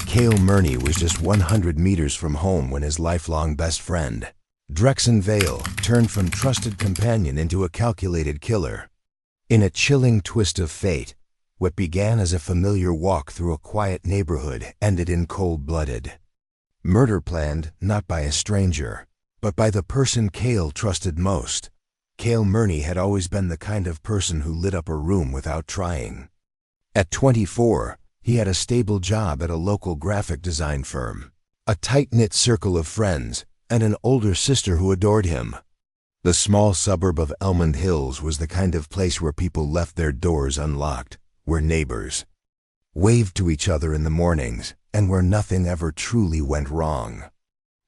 Kael Murney was just 100 meters from home when his lifelong best friend, Drexon Vale, turned from trusted companion into a calculated killer. In a chilling twist of fate, what began as a familiar walk through a quiet neighborhood ended in cold-blooded murder, planned not by a stranger, but by the person Kael trusted most. Kael Murney had always been the kind of person who lit up a room without trying. At 24, he had a stable job at a local graphic design firm, a tight-knit circle of friends, and an older sister who adored him. The small suburb of Almond Hills was the kind of place where people left their doors unlocked, where neighbors waved to each other in the mornings, and where nothing ever truly went wrong.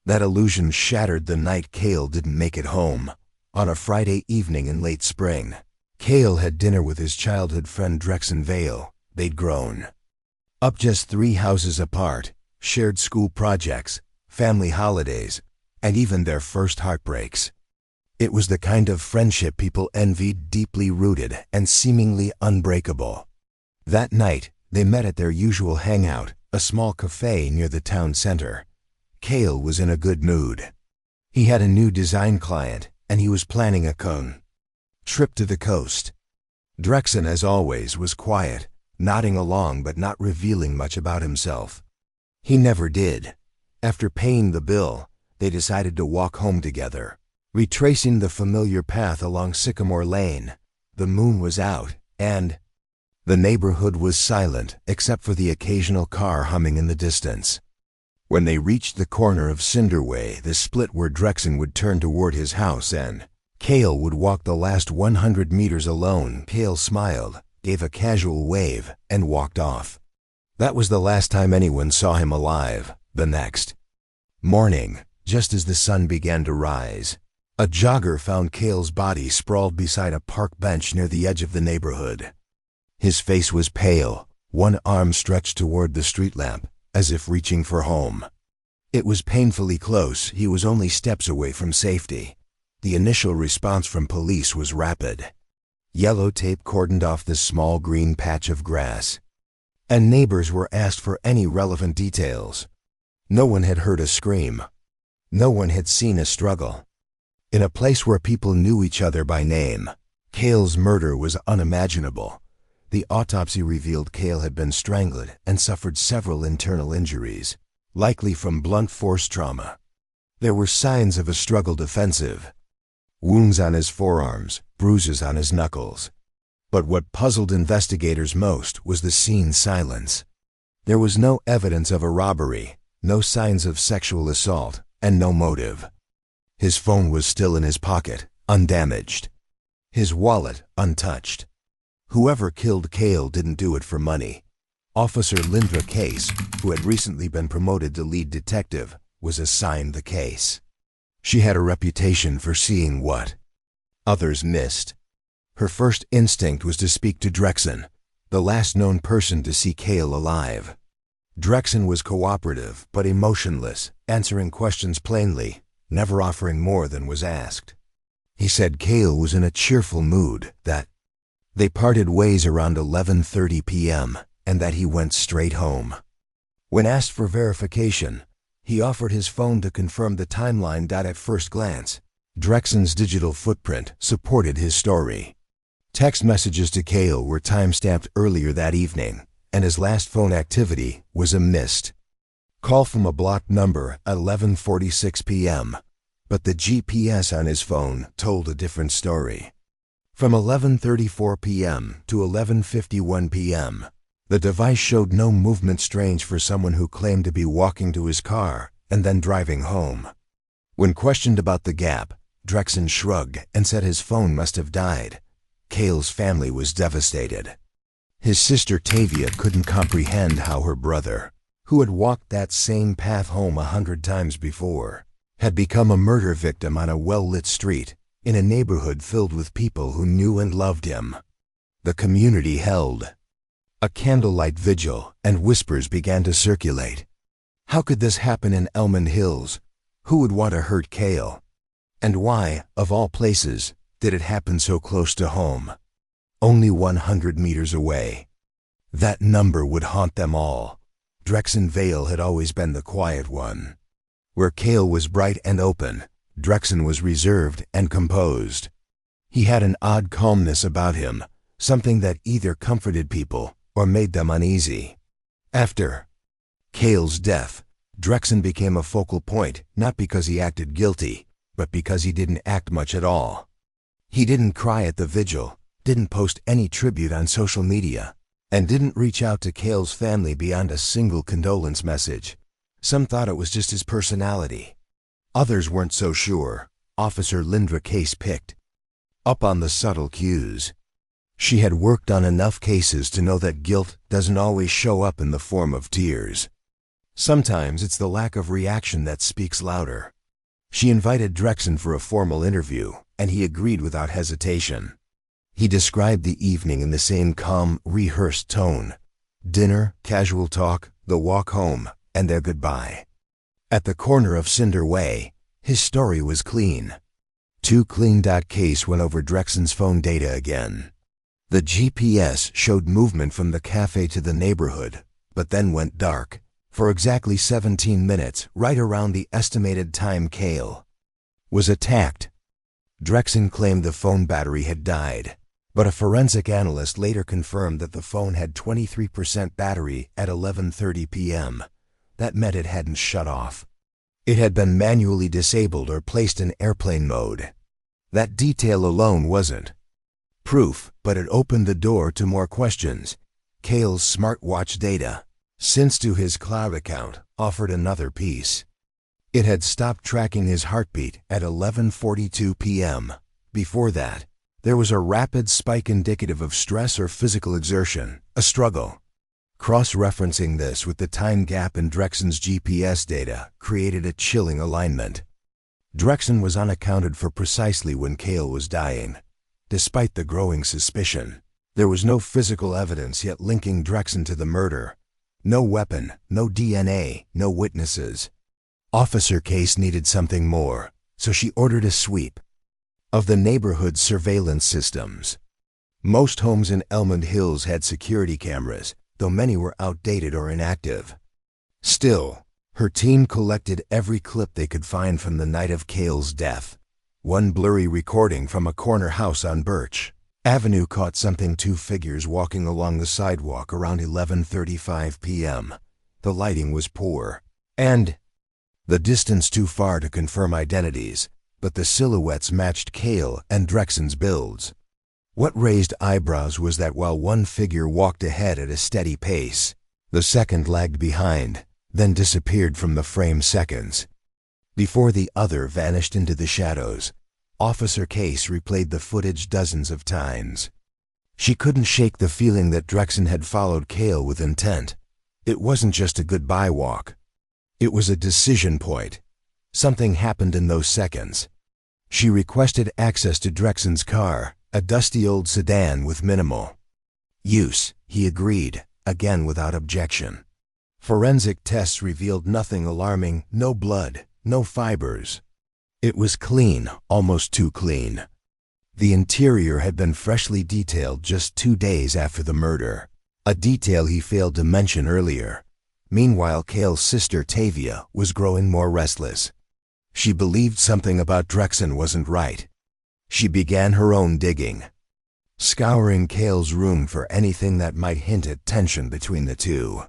That illusion shattered the night Kael didn't make it home. On a Friday evening in late spring, Kael had dinner with his childhood friend Drexon Vale. They'd grown up just 3 houses apart, shared school projects, family holidays, and even their first heartbreaks. It was the kind of friendship people envied, deeply rooted and seemingly unbreakable. That night, they met at their usual hangout, a small cafe near the town center. Kael was in a good mood. He had a new design client, and he was planning a trip to the coast. Drexon, as always, was quiet, nodding along but not revealing much about himself. He never did. After paying the bill, they decided to walk home together, retracing the familiar path along Sycamore Lane. The moon was out, and the neighborhood was silent except for the occasional car humming in the distance. When they reached the corner of Cinderway, the split where Drexon would turn toward his house and Kael would walk the last 100 meters alone, Kael smiled, gave a casual wave, and walked off. That was the last time anyone saw him alive. The next morning, just as the sun began to rise, a jogger found Kael's body sprawled beside a park bench near the edge of the neighborhood. His face was pale, one arm stretched toward the street lamp, as if reaching for home. It was painfully close. He was only steps away from safety. The initial response from police was rapid. Yellow tape cordoned off the small green patch of grass, and neighbors were asked for any relevant details. No one had heard a scream. No one had seen a struggle. In a place where people knew each other by name, Kael's murder was unimaginable. The autopsy revealed Kael had been strangled and suffered several internal injuries, likely from blunt force trauma. There were signs of a struggle defensive, wounds on his forearms, bruises on his knuckles. But what puzzled investigators most was the scene's silence. There was no evidence of a robbery, no signs of sexual assault, and no motive. His phone was still in his pocket, undamaged. His wallet untouched. Whoever killed Kael didn't do it for money. Officer Lindra Case, who had recently been promoted to lead detective, was assigned the case. She had a reputation for seeing what others missed. Her first instinct was to speak to Drexon, the last known person to see Kael alive. Drexon was cooperative but emotionless, answering questions plainly, never offering more than was asked. He said Kael was in a cheerful mood, that they parted ways around 11:30 p.m., and that he went straight home. When asked for verification, he offered his phone to confirm the timeline. At first glance, Drexon's digital footprint supported his story. Text messages to Kael were time-stamped earlier that evening, and his last phone activity was a missed call from a blocked number at 11:46 p.m., but the GPS on his phone told a different story. From 11:34 p.m. to 11:51 p.m., the device showed no movement, strange for someone who claimed to be walking to his car and then driving home. When questioned about the gap, Drexon shrugged and said his phone must have died. Kael's family was devastated. His sister Tavia couldn't comprehend how her brother, who had walked that same path home 100 times before, had become a murder victim on a well-lit street in a neighborhood filled with people who knew and loved him. The community held a candlelight vigil, and whispers began to circulate. How could this happen in Almond Hills? Who would want to hurt Kael? And why, of all places, did it happen so close to home? Only 100 meters away. That number would haunt them all. Drexon Vale had always been the quiet one. Where Kael was bright and open, Drexon was reserved and composed. He had an odd calmness about him, something that either comforted people or made them uneasy. After Kael's death, Drexon became a focal point, not because he acted guilty, but because he didn't act much at all. He didn't cry at the vigil, didn't post any tribute on social media, and didn't reach out to Kael's family beyond a single condolence message. Some thought it was just his personality. Others weren't so sure. Officer Lindra Case picked up on the subtle cues. She had worked on enough cases to know that guilt doesn't always show up in the form of tears. Sometimes it's the lack of reaction that speaks louder. She invited Drexon for a formal interview, and he agreed without hesitation. He described the evening in the same calm, rehearsed tone. Dinner, casual talk, the walk home, and their goodbye. At the corner of Cinder Way, his story was clean. Too clean. Case went over Drexon's phone data again. The GPS showed movement from the cafe to the neighborhood, but then went dark for exactly 17 minutes, right around the estimated time Kael was attacked. Drexon claimed the phone battery had died, but a forensic analyst later confirmed that the phone had 23% battery at 11:30 p.m. That meant it hadn't shut off. It had been manually disabled or placed in airplane mode. That detail alone wasn't proof, but it opened the door to more questions. Kael's smartwatch data, synced to his cloud account, offered another piece. It had stopped tracking his heartbeat at 11:42 p.m. Before that, there was a rapid spike indicative of stress or physical exertion, a struggle. Cross-referencing this with the time gap in Drexon's GPS data created a chilling alignment. Drexon was unaccounted for precisely when Kael was dying. Despite the growing suspicion, there was no physical evidence yet linking Drexon to the murder. No weapon, no DNA, no witnesses. Officer Case needed something more, so she ordered a sweep of the neighborhood's surveillance systems. Most homes in Elmond Hills had security cameras, though many were outdated or inactive. Still, her team collected every clip they could find from the night of Kael's death. One blurry recording from a corner house on Birch Avenue caught something: two figures walking along the sidewalk around 11:35 p.m. The lighting was poor, and the distance too far to confirm identities, but the silhouettes matched Kael and Drexon's builds. What raised eyebrows was that while one figure walked ahead at a steady pace, the second lagged behind, then disappeared from the frame seconds before the other vanished into the shadows. Officer Case replayed the footage dozens of times. She couldn't shake the feeling that Drexon had followed Kael with intent. It wasn't just a goodbye walk. It was a decision point. Something happened in those seconds. She requested access to Drexon's car, a dusty old sedan with minimal use. He agreed, again without objection. Forensic tests revealed nothing alarming: no blood, no fibers. It was clean, almost too clean. The interior had been freshly detailed just 2 days after the murder, a detail he failed to mention earlier. Meanwhile, Kael's sister Tavia was growing more restless. She believed something about Drexon wasn't right. She began her own digging, scouring Kael's room for anything that might hint at tension between the two.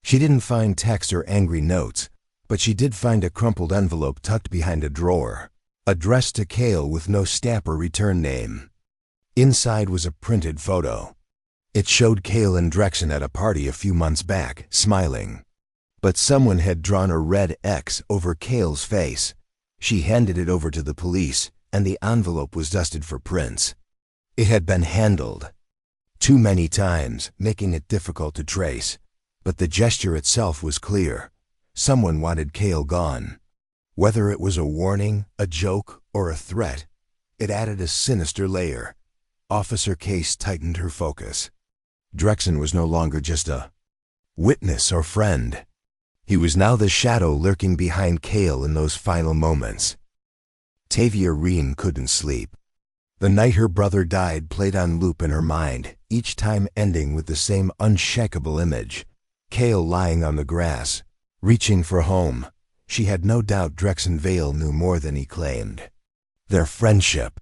She didn't find text or angry notes, but she did find a crumpled envelope tucked behind a drawer, addressed to Kael with no stamp or return name. Inside was a printed photo. It showed Kael and Drexon at a party a few months back, smiling. But someone had drawn a red X over Kael's face. She handed it over to the police, and the envelope was dusted for prints. It had been handled too many times, making it difficult to trace. But the gesture itself was clear. Someone wanted Kael gone. Whether it was a warning, a joke, or a threat, it added a sinister layer. Officer Case tightened her focus. Drexon was no longer just a witness or friend. He was now the shadow lurking behind Kael in those final moments. Tavia Rheem couldn't sleep. The night her brother died played on loop in her mind, each time ending with the same unshakable image. Kael lying on the grass, reaching for home. She had no doubt Drexon Vale knew more than he claimed. Their friendship,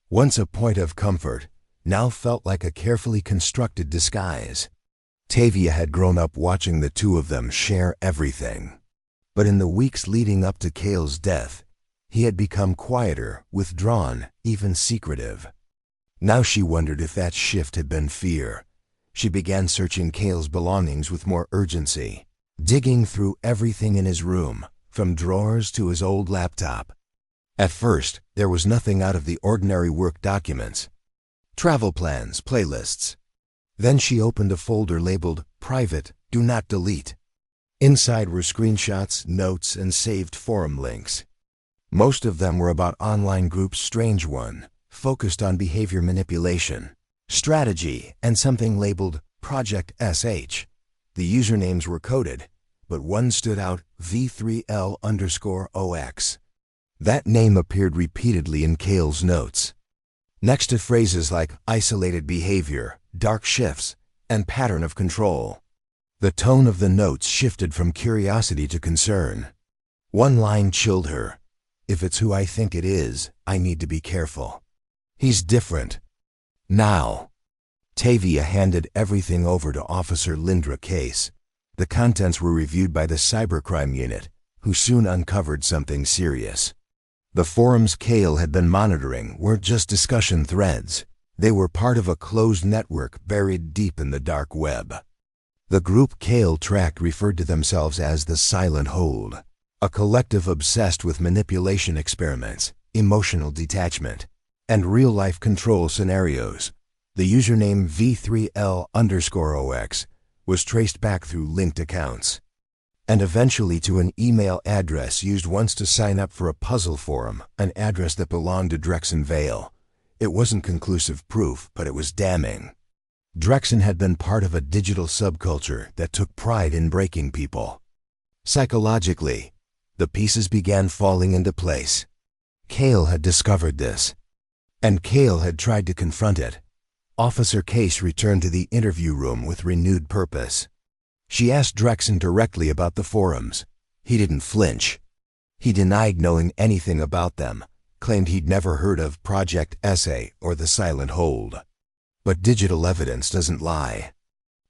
once a point of comfort, now felt like a carefully constructed disguise. Tavia had grown up watching the two of them share everything. But in the weeks leading up to Kael's death, he had become quieter, withdrawn, even secretive. Now she wondered if that shift had been fear. She began searching Kael's belongings with more urgency, digging through everything in his room, from drawers to his old laptop. At first, there was nothing out of the ordinary work documents. Travel plans, playlists. Then she opened a folder labeled Private, Do Not Delete. Inside were screenshots, notes, and saved forum links. Most of them were about online groups. Strange one focused on behavior manipulation, strategy, and something labeled Project SH. The usernames were coded, but one stood out, V3L_OX. That name appeared repeatedly in Kael's notes, next to phrases like isolated behavior, dark shifts, and pattern of control. The tone of the notes shifted from curiosity to concern. One line chilled her. If it's who I think it is, I need to be careful. He's different. Now. Tavia handed everything over to Officer Lindra Case. The contents were reviewed by the cybercrime unit, who soon uncovered something serious. The forums Kael had been monitoring weren't just discussion threads. They were part of a closed network buried deep in the dark web. The group Kael tracked referred to themselves as the Silent Hold, a collective obsessed with manipulation experiments, emotional detachment, and real-life control scenarios. The username V3L_OX was traced back through linked accounts, and eventually to an email address used once to sign up for a puzzle forum, an address that belonged to Drexon Vale. It wasn't conclusive proof, but it was damning. Drexon had been part of a digital subculture that took pride in breaking people. Psychologically, the pieces began falling into place. Kael had discovered this, and Kael had tried to confront it. Officer Case returned to the interview room with renewed purpose. She asked Drexon directly about the forums. He didn't flinch. He denied knowing anything about them, claimed he'd never heard of Project SA or the Silent Hold. But digital evidence doesn't lie.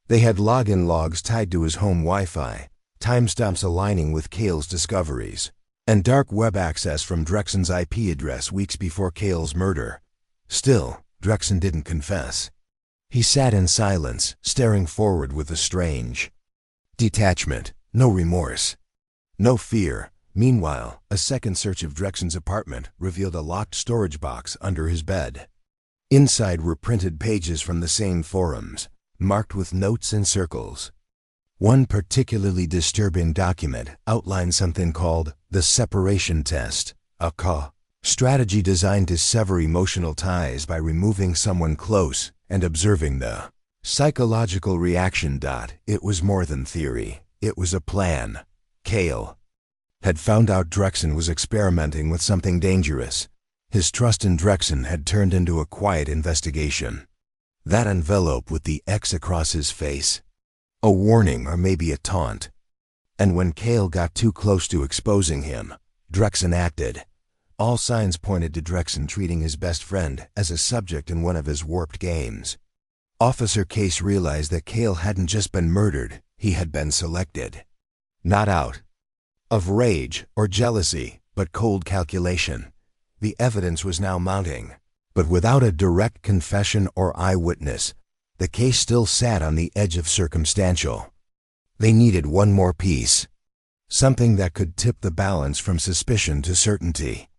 They had login logs tied to his home Wi-Fi, timestamps aligning with Kael's discoveries, and dark web access from Drexon's IP address weeks before Kael's murder. Still, Drexon didn't confess. He sat in silence, staring forward with a strange detachment, no remorse, no fear. Meanwhile, a second search of Drexon's apartment revealed a locked storage box under his bed. Inside were printed pages from the same forums, marked with notes and circles. One particularly disturbing document outlined something called the separation test, a strategy designed to sever emotional ties by removing someone close and observing the psychological reaction. It was more than theory. It was a plan. Kael had found out Drexon was experimenting with something dangerous. His trust in Drexon had turned into a quiet investigation. That envelope with the X across his face, a warning or maybe a taunt. And when Kael got too close to exposing him, Drexon acted. All signs pointed to Drexon treating his best friend as a subject in one of his warped games. Officer Case realized that Kael hadn't just been murdered, he had been selected. Not out of rage or jealousy, but cold calculation. The evidence was now mounting, but without a direct confession or eyewitness, the case still sat on the edge of circumstantial. They needed one more piece, something that could tip the balance from suspicion to certainty.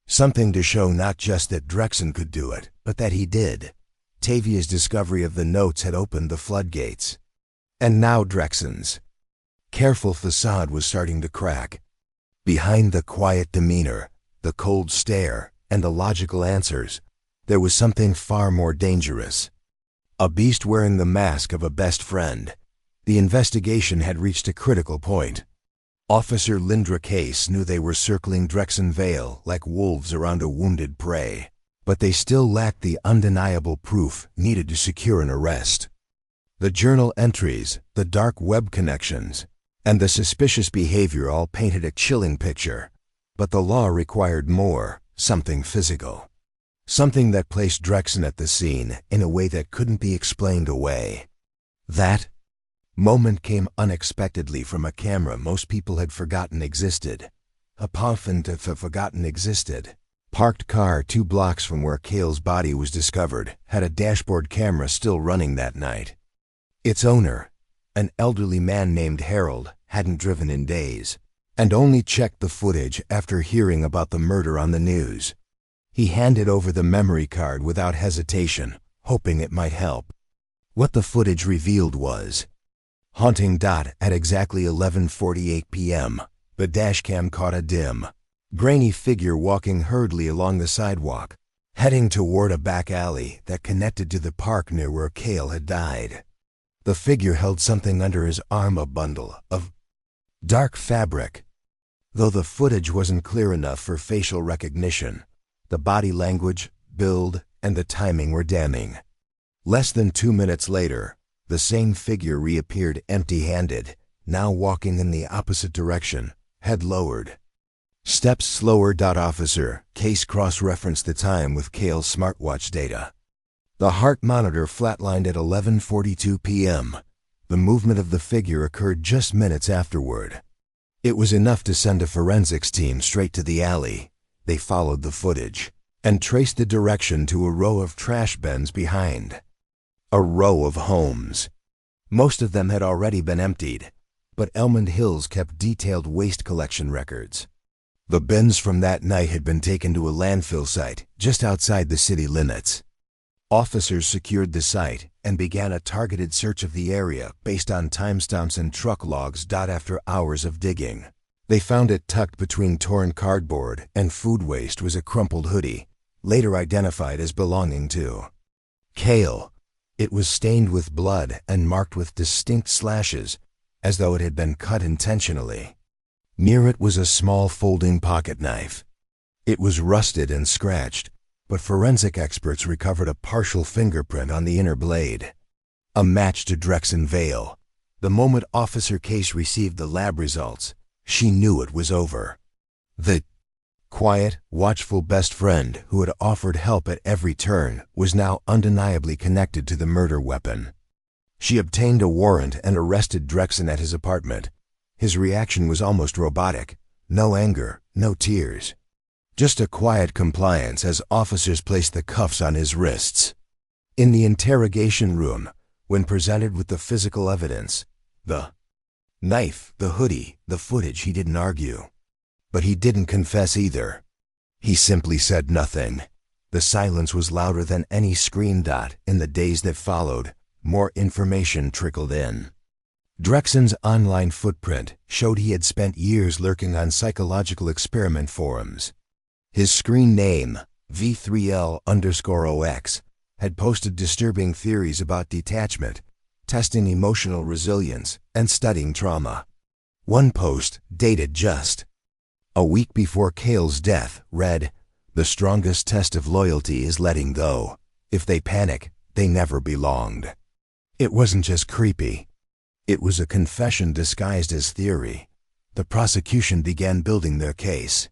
Something to show not just that Drexon could do it, but that he did. Tavia's discovery of the notes had opened the floodgates. And now Drexon's careful facade was starting to crack. Behind the quiet demeanor, the cold stare, and the logical answers, there was something far more dangerous. A beast wearing the mask of a best friend. The investigation had reached a critical point. Officer Lindra Case knew they were circling Drexon Vale like wolves around a wounded prey, but they still lacked the undeniable proof needed to secure an arrest. The journal entries, the dark web connections, and the suspicious behavior all painted a chilling picture. But the law required more, something physical. Something that placed Drexon at the scene in a way that couldn't be explained away. That moment came unexpectedly from a camera most people had forgotten existed. A forgotten existed. Parked car 2 blocks from where Kael's body was discovered had a dashboard camera still running that night. Its owner, an elderly man named Harold, hadn't driven in days, and only checked the footage after hearing about the murder on the news. He handed over the memory card without hesitation, hoping it might help. What the footage revealed was haunting. At exactly 11:48 p.m., the dashcam caught a dim, grainy figure walking hurriedly along the sidewalk, heading toward a back alley that connected to the park near where Kael had died. The figure held something under his arm, a bundle of dark fabric. Though the footage wasn't clear enough for facial recognition, the body language, build, and the timing were damning. Less than 2 minutes later, the same figure reappeared empty-handed, now walking in the opposite direction, head lowered. Steps slower. Officer Case cross-referenced the time with Kael's smartwatch data. The heart monitor flatlined at 11:42 p.m. The movement of the figure occurred just minutes afterward. It was enough to send a forensics team straight to the alley. They followed the footage and traced the direction to a row of trash bins behind. A row of homes. Most of them had already been emptied, but Almond Hills kept detailed waste collection records. The bins from that night had been taken to a landfill site just outside the city limits. Officers secured the site and began a targeted search of the area based on timestamps and truck logs. After hours of digging, they found it tucked between torn cardboard and food waste was a crumpled hoodie, later identified as belonging to Kael. It was stained with blood and marked with distinct slashes, as though it had been cut intentionally. Near it was a small folding pocket knife. It was rusted and scratched, but forensic experts recovered a partial fingerprint on the inner blade. A match to Drexon Vale. The moment Officer Case received the lab results, she knew it was over. The quiet, watchful best friend who had offered help at every turn was now undeniably connected to the murder weapon. She obtained a warrant and arrested Drexon at his apartment. His reaction was almost robotic. No anger, no tears. Just a quiet compliance as officers placed the cuffs on his wrists. In the interrogation room, when presented with the physical evidence, the knife, the hoodie, the footage, he didn't argue. But he didn't confess either. He simply said nothing. The silence was louder than any scream. In the days that followed, more information trickled in. Drexon's online footprint showed he had spent years lurking on psychological experiment forums. His screen name, V3L_OX, had posted disturbing theories about detachment, testing emotional resilience, and studying trauma. One post, dated just a week before Kael's death, read, "The strongest test of loyalty is letting go. If they panic, they never belonged." It wasn't just creepy. It was a confession disguised as theory. The prosecution began building their case.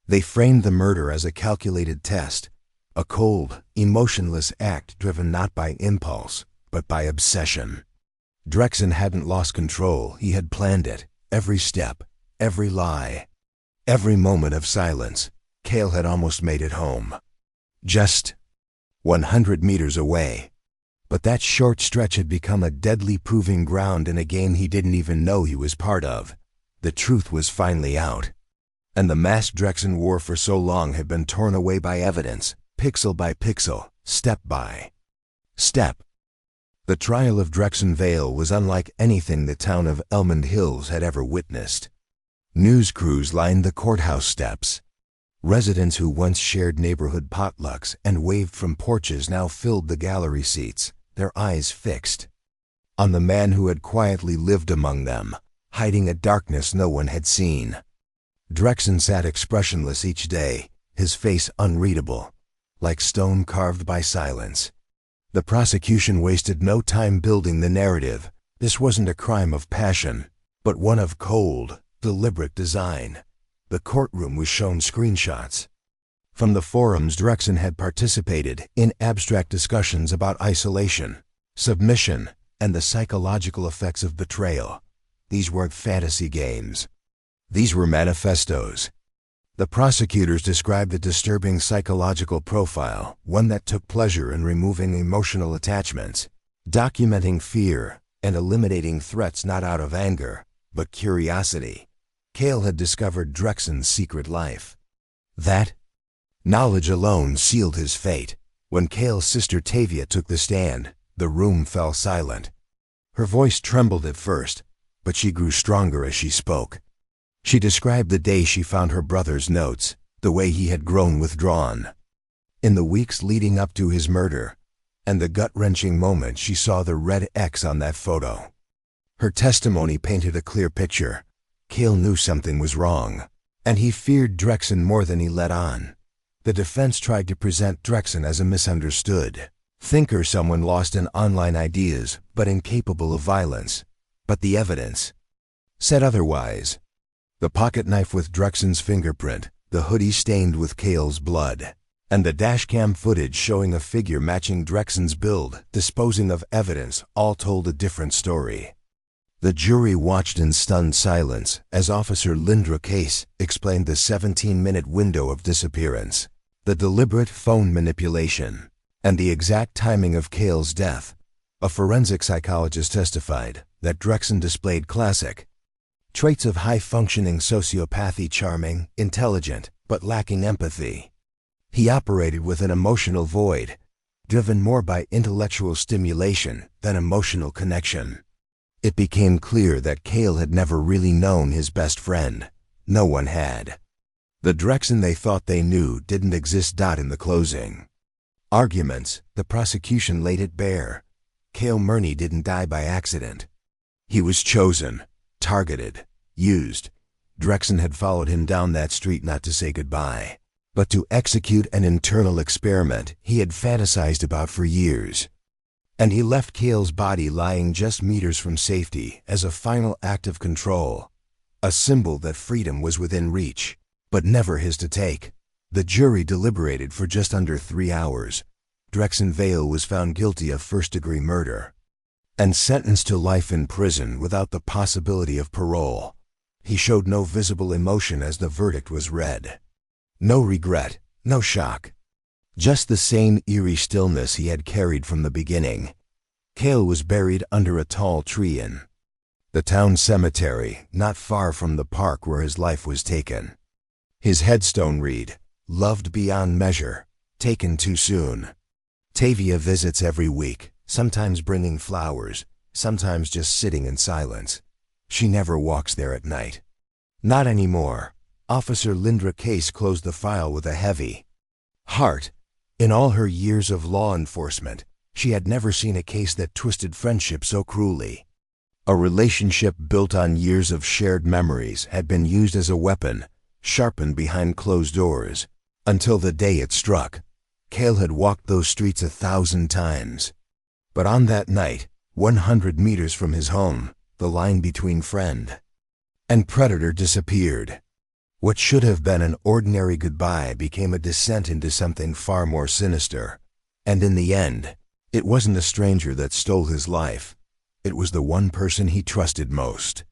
They framed the murder as a calculated test, a cold, emotionless act driven not by impulse, but by obsession. Drexon hadn't lost control. He had planned it, every step, every lie, every moment of silence. Kael had almost made it home. Just 100 meters away. But that short stretch had become a deadly proving ground in a game he didn't even know he was part of. The truth was finally out. And the mask Drexon wore for so long had been torn away by evidence, pixel by pixel, step by step. The trial of Drexon Vale was unlike anything the town of Almond Hills had ever witnessed. News crews lined the courthouse steps. Residents who once shared neighborhood potlucks and waved from porches now filled the gallery seats, their eyes fixed on the man who had quietly lived among them, hiding a darkness no one had seen. Drexon sat expressionless each day, his face unreadable, like stone carved by silence. The prosecution wasted no time building the narrative. This wasn't a crime of passion, but one of cold, deliberate design. The courtroom was shown screenshots. From the forums, Drexon had participated in abstract discussions about isolation, submission, and the psychological effects of betrayal. These weren't fantasy games. These were manifestos. The prosecutors described a disturbing psychological profile, one that took pleasure in removing emotional attachments, documenting fear, and eliminating threats not out of anger, but curiosity. Kael had discovered Drexon's secret life. That knowledge alone sealed his fate. When Kael's sister Tavia took the stand, the room fell silent. Her voice trembled at first, but she grew stronger as she spoke. She described the day she found her brother's notes, the way he had grown withdrawn. In the weeks leading up to his murder, and the gut-wrenching moment she saw the red X on that photo. Her testimony painted a clear picture. Kael knew something was wrong, and he feared Drexon more than he let on. The defense tried to present Drexon as a misunderstood thinker, someone lost in online ideas but incapable of violence. But the evidence said otherwise. The pocket knife with Drexon's fingerprint, the hoodie stained with Kael's blood, and the dashcam footage showing a figure matching Drexon's build, disposing of evidence, all told a different story. The jury watched in stunned silence as Officer Lindra Case explained the 17-minute window of disappearance, the deliberate phone manipulation, and the exact timing of Kael's death. A forensic psychologist testified that Drexon displayed classic traits of high-functioning sociopathy: charming, intelligent, but lacking empathy. He operated with an emotional void, driven more by intellectual stimulation than emotional connection. It became clear that Kael had never really known his best friend. No one had. The Drexon they thought they knew didn't exist. In the closing arguments, the prosecution laid it bare. Kael Murney didn't die by accident. He was chosen, targeted, used. Drexon had followed him down that street not to say goodbye, but to execute an internal experiment he had fantasized about for years. And he left Kael's body lying just meters from safety as a final act of control, a symbol that freedom was within reach, but never his to take. The jury deliberated for just under 3 hours. Drexon Vale was found guilty of first-degree murder and sentenced to life in prison without the possibility of parole. He showed no visible emotion as the verdict was read. No regret, no shock. Just the same eerie stillness he had carried from the beginning. Kael was buried under a tall tree in the town cemetery, not far from the park where his life was taken. His headstone read, "Loved beyond measure, taken too soon." Tavia visits every week, sometimes bringing flowers, sometimes just sitting in silence. She never walks there at night. Not anymore. Officer Lindra Case closed the file with a heavy heart. In all her years of law enforcement, she had never seen a case that twisted friendship so cruelly. A relationship built on years of shared memories had been used as a weapon, sharpened behind closed doors, until the day it struck. Kael had walked those streets 1,000 times. But on that night, 100 meters from his home, the line between friend and predator disappeared. What should have been an ordinary goodbye became a descent into something far more sinister. And in the end, it wasn't a stranger that stole his life. It was the one person he trusted most.